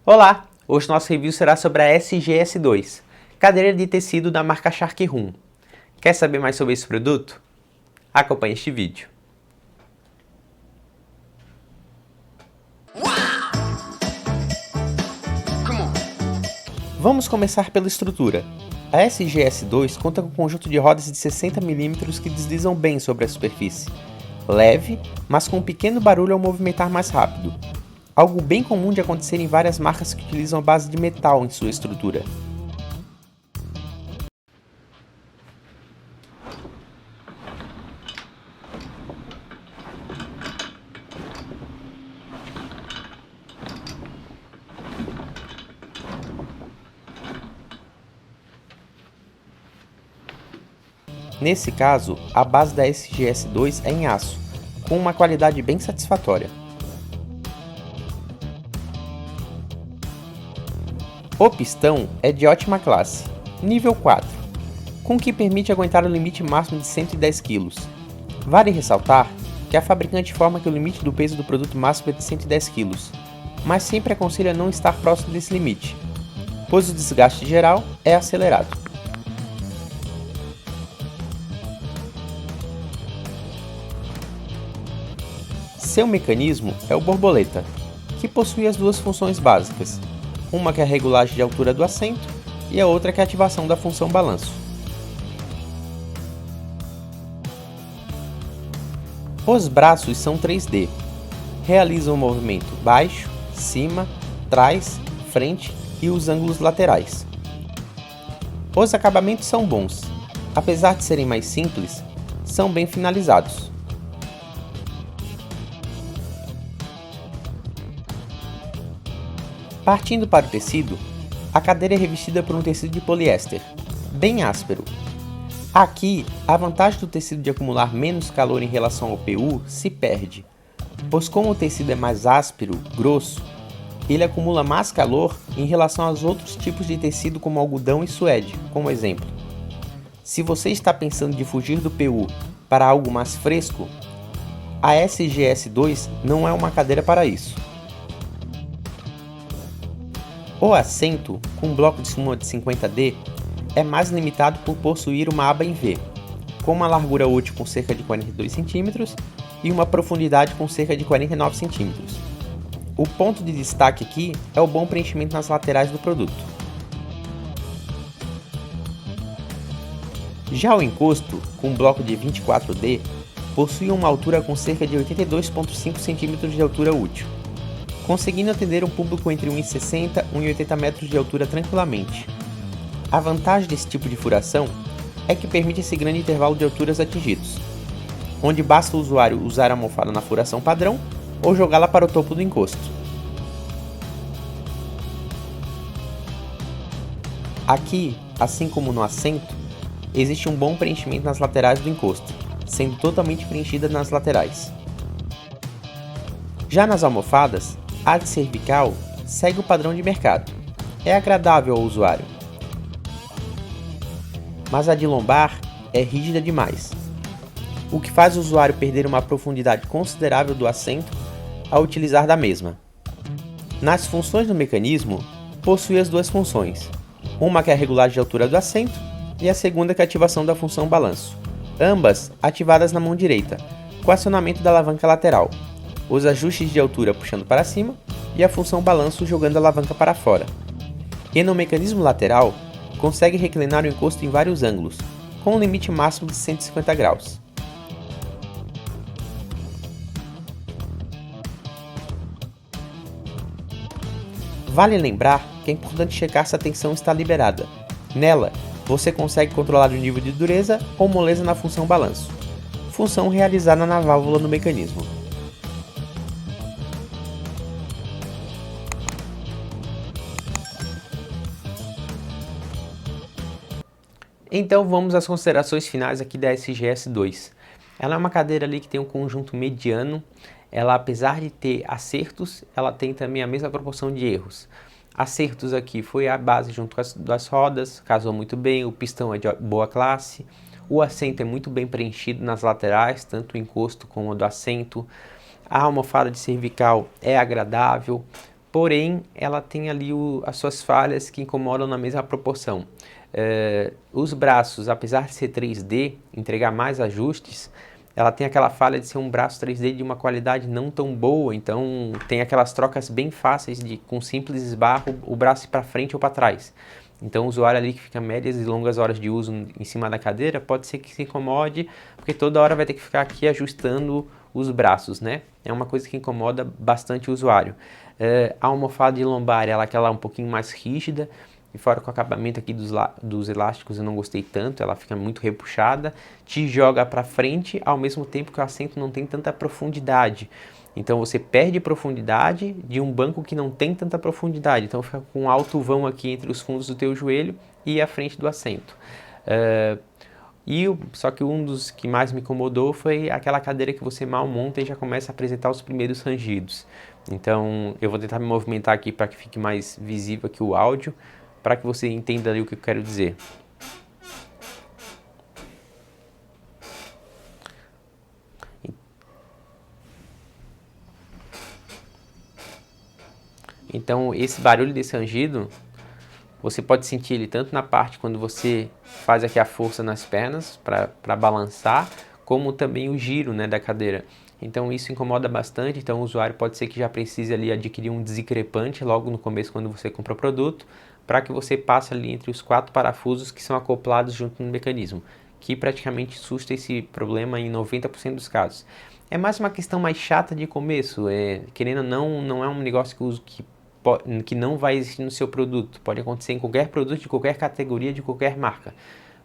Olá! Hoje nosso review será sobre a SGS2, cadeira de tecido da marca Shark Room. Quer saber mais sobre esse produto? Acompanhe este vídeo. Vamos começar pela estrutura. A SGS2 conta com um conjunto de rodas de 60 mm que deslizam bem sobre a superfície. Leve, mas com um pequeno barulho ao movimentar mais rápido. Algo bem comum de acontecer em várias marcas que utilizam a base de metal em sua estrutura. Nesse caso, a base da SGS2 é em aço, com uma qualidade bem satisfatória. O pistão é de ótima classe, nível 4, com o que permite aguentar o limite máximo de 110 kg. Vale ressaltar que a fabricante informa que o limite do peso do produto máximo é de 110 kg, mas sempre aconselha não estar próximo desse limite, pois o desgaste geral é acelerado. Seu mecanismo é o borboleta, que possui as duas funções básicas, uma que é a regulagem de altura do assento e a outra que é a ativação da função balanço. Os braços são 3D, realizam o movimento baixo, cima, trás, frente e os ângulos laterais. Os acabamentos são bons, apesar de serem mais simples, são bem finalizados. Partindo para o tecido, a cadeira é revestida por um tecido de poliéster, bem áspero. Aqui, a vantagem do tecido de acumular menos calor em relação ao PU se perde, pois como o tecido é mais áspero, grosso, ele acumula mais calor em relação aos outros tipos de tecido como algodão e suede, como exemplo. Se você está pensando de fugir do PU para algo mais fresco, a SGS2 não é uma cadeira para isso. O assento, com um bloco de espuma de 50D, é mais limitado por possuir uma aba em V, com uma largura útil com cerca de 42 cm e uma profundidade com cerca de 49 cm. O ponto de destaque aqui é o bom preenchimento nas laterais do produto. Já o encosto, com um bloco de 24D, possui uma altura com cerca de 82,5 cm de altura útil, conseguindo atender um público entre 1,60 e 1,80 metros de altura tranquilamente. A vantagem desse tipo de furação é que permite esse grande intervalo de alturas atingidos, onde basta o usuário usar a almofada na furação padrão ou jogá-la para o topo do encosto. Aqui, assim como no assento, existe um bom preenchimento nas laterais do encosto, sendo totalmente preenchida nas laterais. Já nas almofadas, a de cervical segue o padrão de mercado, é agradável ao usuário. Mas a de lombar é rígida demais, o que faz o usuário perder uma profundidade considerável do assento ao utilizar da mesma. Nas funções do mecanismo, possui as duas funções, uma que é a regulagem de altura do assento e a segunda que é a ativação da função balanço, ambas ativadas na mão direita, com acionamento da alavanca lateral, os ajustes de altura puxando para cima e a função balanço jogando a alavanca para fora. E no mecanismo lateral, consegue reclinar o encosto em vários ângulos, com um limite máximo de 150 graus. Vale lembrar que é importante checar se a tensão está liberada. Nela, você consegue controlar o nível de dureza ou moleza na função balanço, função realizada na válvula do mecanismo. Então vamos às considerações finais aqui da SGS2. Ela é uma cadeira ali que tem um conjunto mediano, ela apesar de ter acertos, ela tem também a mesma proporção de erros. Acertos aqui foi a base junto com das rodas, casou muito bem, o pistão é de boa classe, o assento é muito bem preenchido nas laterais, tanto o encosto como o do assento, a almofada de cervical é agradável, porém ela tem ali as suas falhas que incomodam na mesma proporção. Os braços, apesar de ser 3D, entregar mais ajustes, ela tem aquela falha de ser um braço 3D de uma qualidade não tão boa, então tem aquelas trocas bem fáceis de, com simples esbarro, o braço ir para frente ou para trás. Então o usuário ali que fica médias e longas horas de uso em cima da cadeira, pode ser que se incomode, porque toda hora vai ter que ficar aqui ajustando os braços, né? É uma coisa que incomoda bastante o usuário. A almofada de lombar, ela é aquela um pouquinho mais rígida, e fora com o acabamento aqui dos elásticos eu não gostei tanto, ela fica muito repuxada, te joga para frente, ao mesmo tempo que o assento não tem tanta profundidade. Então você perde profundidade de um banco que não tem tanta profundidade, então fica com um alto vão aqui entre os fundos do teu joelho e a frente do assento. Só que um dos que mais me incomodou foi aquela cadeira que você mal monta e já começa a apresentar os primeiros rangidos. Então eu vou tentar me movimentar aqui para que fique mais visível aqui o áudio, para que você entenda ali o que eu quero dizer. Então esse barulho desse rangido, você pode sentir ele tanto na parte quando você faz aqui a força nas pernas para balançar, como também o giro, né, da cadeira. Então isso incomoda bastante, então o usuário pode ser que já precise ali adquirir um desencrepante logo no começo quando você compra o produto, para que você passe ali entre os 4 parafusos que são acoplados junto no mecanismo, que praticamente susta esse problema em 90% dos casos. É mais uma questão mais chata de começo, querendo ou não é um negócio que não vai existir no seu produto, pode acontecer em qualquer produto, de qualquer categoria, de qualquer marca.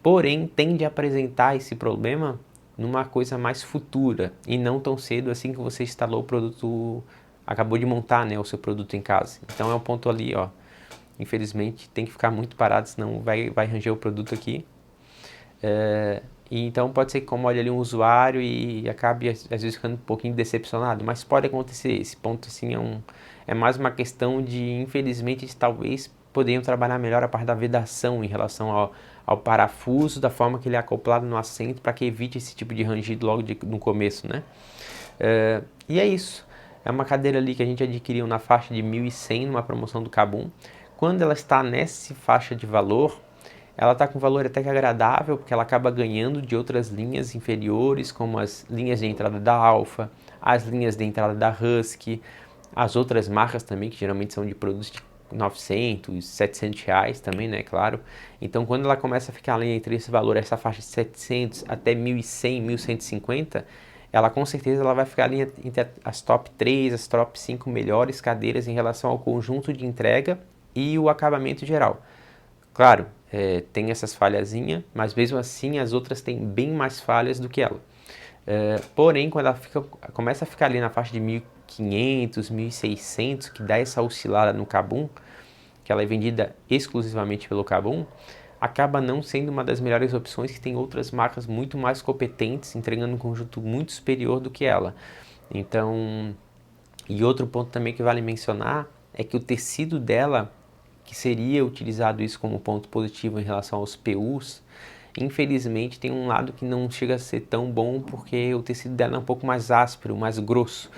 Porém, tende a apresentar esse problema numa coisa mais futura e não tão cedo assim que você instalou o produto, acabou de montar, né, o seu produto em casa. Então é um ponto ali, ó, infelizmente tem que ficar muito parado, senão vai ranger o produto aqui. E então pode ser que incomode ali um usuário e acabe às vezes ficando um pouquinho decepcionado, mas pode acontecer. Esse ponto assim é mais uma questão de, infelizmente, eles talvez poderiam trabalhar melhor a parte da vedação em relação ao parafuso, da forma que ele é acoplado no assento, para que evite esse tipo de rangido logo no começo, né? E é isso. É uma cadeira ali que a gente adquiriu na faixa de 1.100 numa promoção do Kabum. Quando ela está nessa faixa de valor, ela está com valor até que agradável, porque ela acaba ganhando de outras linhas inferiores, como as linhas de entrada da Alfa, as linhas de entrada da Husky, as outras marcas também, que geralmente são de produtos de 900, 700 reais também, né, claro. Então, quando ela começa a ficar ali entre esse valor, essa faixa de 700 até 1.100, 1.150, ela com certeza ela vai ficar ali entre as top 3, as top 5 melhores cadeiras em relação ao conjunto de entrega e o acabamento geral. Claro, tem essas falhazinhas, mas mesmo assim as outras têm bem mais falhas do que ela. Porém, quando ela começa a ficar ali na faixa de 1.500, 1.600, que dá essa oscilada no Kabum, que ela é vendida exclusivamente pelo Kabum, acaba não sendo uma das melhores opções, que tem outras marcas muito mais competentes, entregando um conjunto muito superior do que ela. Então, e outro ponto também que vale mencionar é que o tecido dela, que seria utilizado isso como ponto positivo em relação aos PUs, infelizmente tem um lado que não chega a ser tão bom, porque o tecido dela é um pouco mais áspero, mais grosso.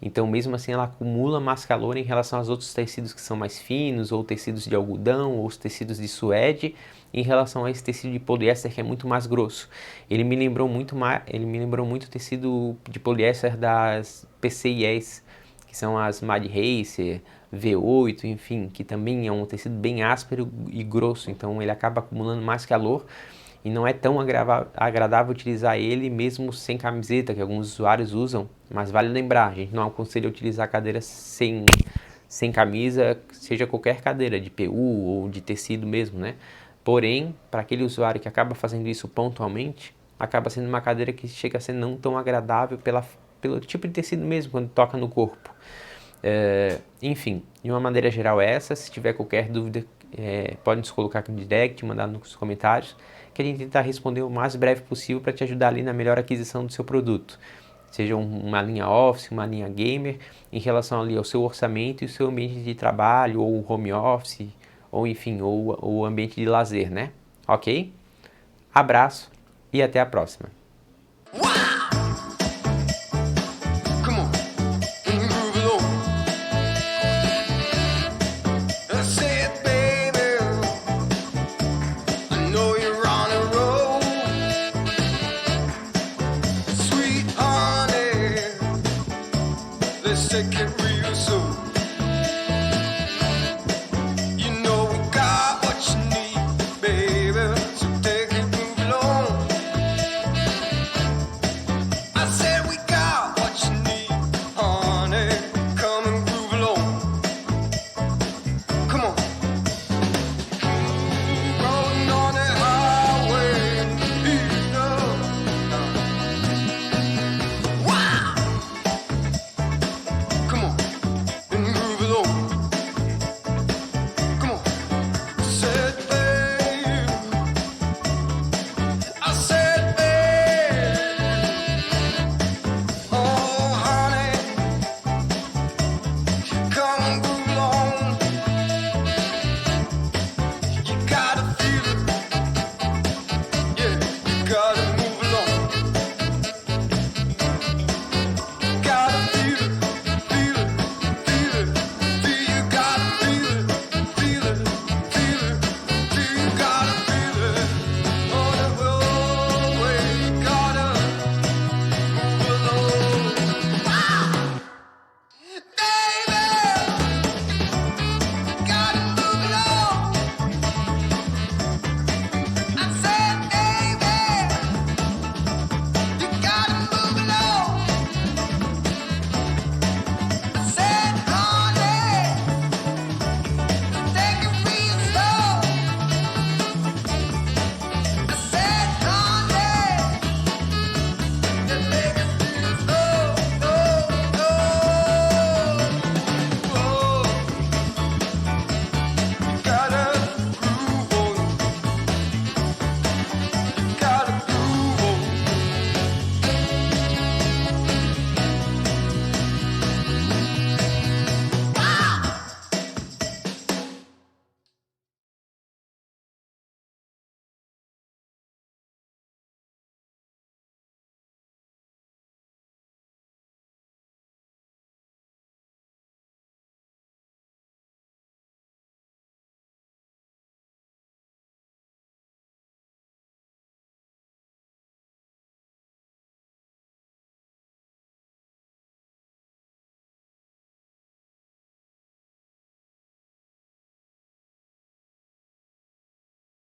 Então mesmo assim ela acumula mais calor em relação aos outros tecidos que são mais finos, ou tecidos de algodão, ou os tecidos de suede, em relação a esse tecido de poliéster que é muito mais grosso. Ele me lembrou muito o tecido de poliéster das PCIEs, que são as Mad Racer, V8, enfim, que também é um tecido bem áspero e grosso, então ele acaba acumulando mais calor e não é tão agradável utilizar ele mesmo sem camiseta, que alguns usuários usam, mas vale lembrar, a gente não aconselha utilizar a cadeira sem camisa, seja qualquer cadeira, de PU ou de tecido mesmo, né? Porém, para aquele usuário que acaba fazendo isso pontualmente, acaba sendo uma cadeira que chega a ser não tão agradável pelo tipo de tecido mesmo, quando toca no corpo. Enfim, de uma maneira geral é essa. Se tiver qualquer dúvida, pode nos colocar aqui no direct, mandar nos comentários, que a gente tentar responder o mais breve possível para te ajudar ali na melhor aquisição do seu produto. Seja uma linha Office, uma linha Gamer, em relação ali ao seu orçamento e o seu ambiente de trabalho, ou home office, ou enfim, ou o ambiente de lazer, né? Ok? Abraço e até a próxima. take it real